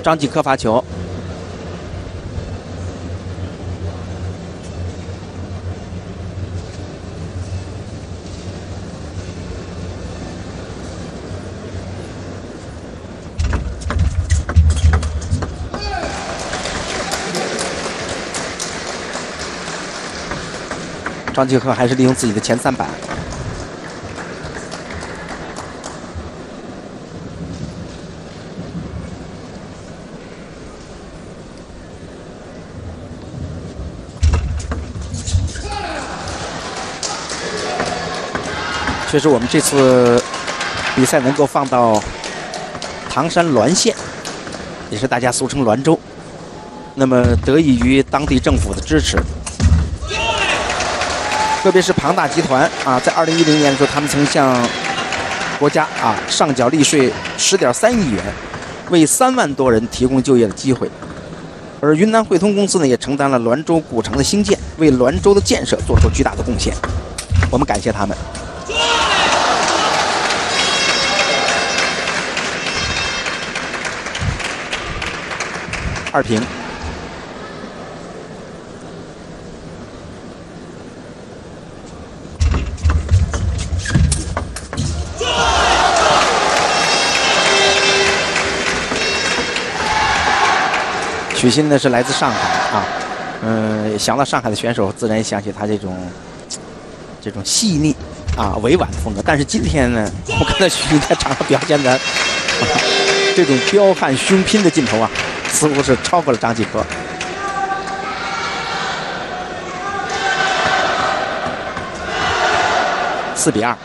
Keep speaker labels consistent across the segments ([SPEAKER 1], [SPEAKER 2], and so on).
[SPEAKER 1] 张继科发球。张继科还是利用自己的前3板。确实，我们这次比赛能够放到唐山滦县，也是大家俗称滦州。那么得益于当地政府的支持，特别是庞大集团啊，在2010年的时候，他们曾向国家上缴利税10.3亿元，为3万多人提供就业的机会。而云南汇通公司呢，也承担了滦州古城的兴建，为滦州的建设做出巨大的贡献。我们感谢他们。2平。许昕呢是来自上海啊，想到上海的选手，自然想起他这种细腻委婉的风格。但是今天呢，我看到许昕在场上表现的这种彪悍凶拼的劲头啊，似乎是超过了张继科。4比2。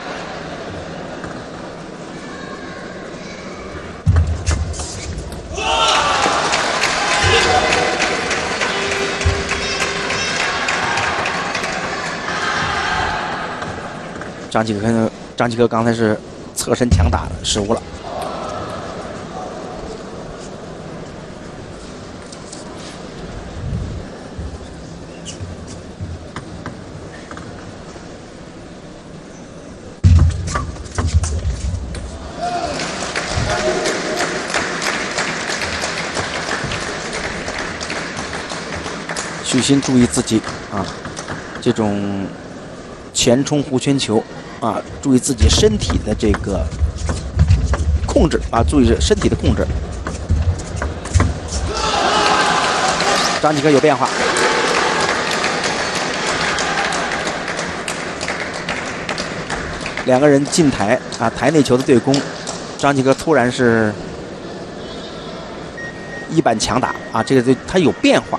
[SPEAKER 1] 张继科刚才是侧身强打失误了。许昕注意自己这种前冲弧圈球注意自己身体的这个控制注意身体的控制。张继科有变化，两个人进台台内球的对攻，张继科突然是一板强打这个他有变化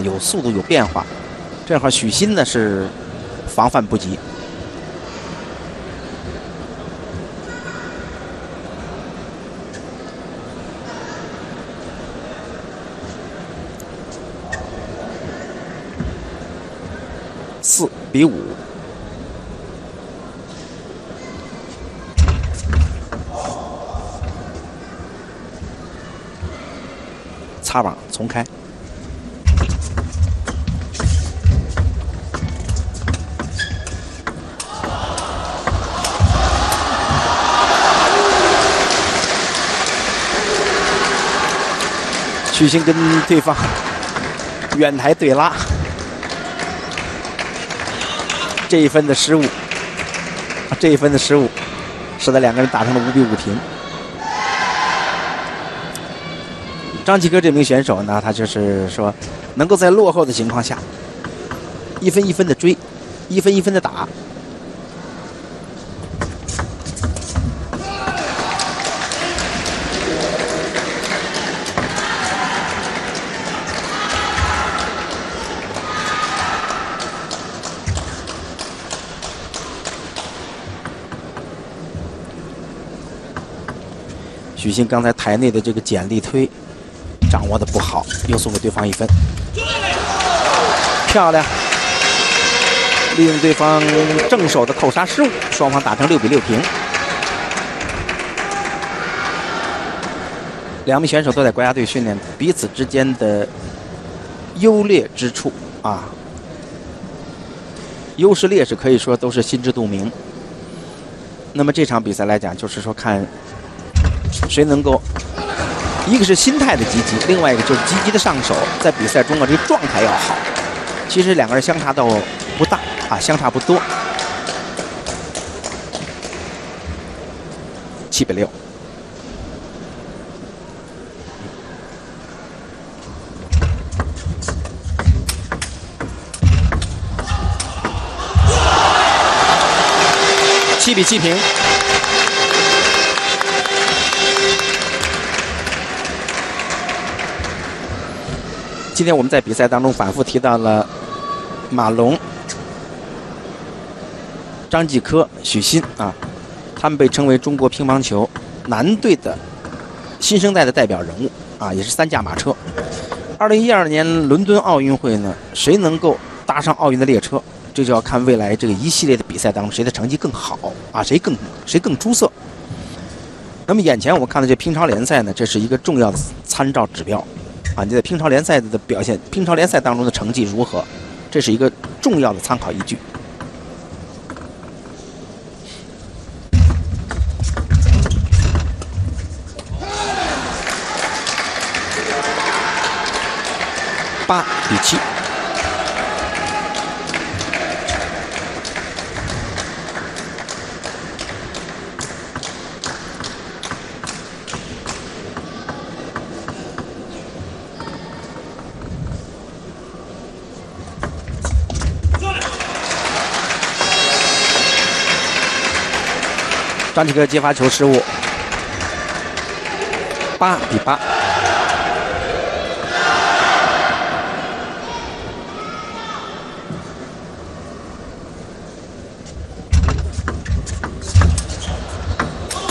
[SPEAKER 1] 有速度有变化。这会儿许昕呢是防范不及。4比5。擦网重开。许昕跟对方远台对拉，这一分的失误，使得两个人打成了5比5平。张继科这名选手呢，他就是说，能够在落后的情况下，一分一分的追，一分一分的打。许昕刚才台内的这个剪力推掌握的不好，又送给对方1分，漂亮！利用对方正手的扣杀失误，双方打成6比6平。两名选手都在国家队训练，彼此之间的优劣之处优势劣势可以说都是心知肚明。那么这场比赛来讲，就是说看谁能够一个是心态的积极，另外一个就是积极的上手，在比赛中啊，这个状态要好。其实两个人相差倒不大啊，相差不多。7-6。7-7平。今天我们在比赛当中反复提到了马龙、张继科、许昕啊，他们被称为中国乒乓球男队的新生代的代表人物啊，也是3驾马车。2012年伦敦奥运会呢，谁能够搭上奥运的列车，这就要看未来这个一系列的比赛当中谁的成绩更好啊，谁更出色。那么眼前我们看到这乒超联赛呢，这是一个重要的参照指标啊，你在乒超联赛的表现，乒超联赛当中的成绩如何，这是一个重要的参考依据。8-7。张继科接发球失误，8-8。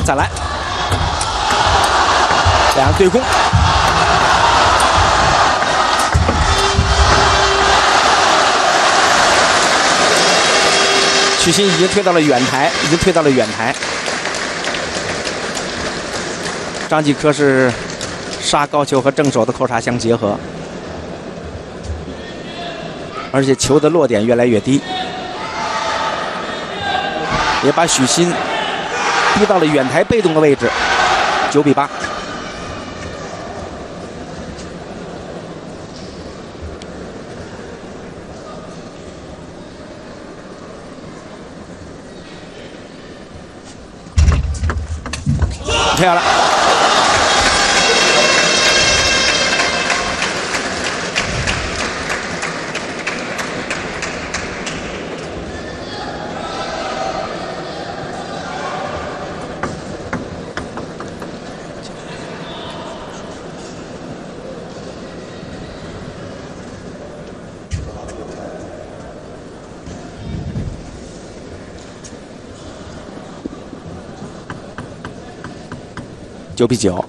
[SPEAKER 1] 再来，两人对攻，许昕已经推到了远台，张继科是杀高球和正手的扣杀相结合，而且球的落点越来越低，也把许昕逼到了远台被动的位置，9-8。漂亮。9-9。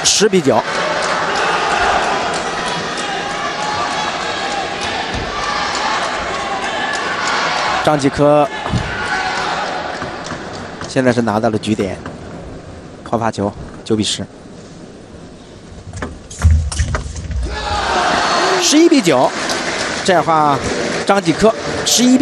[SPEAKER 1] 10-9。张继科现在是拿到了局点，靠发球9-10。11-9。这样的话，张继科11-9。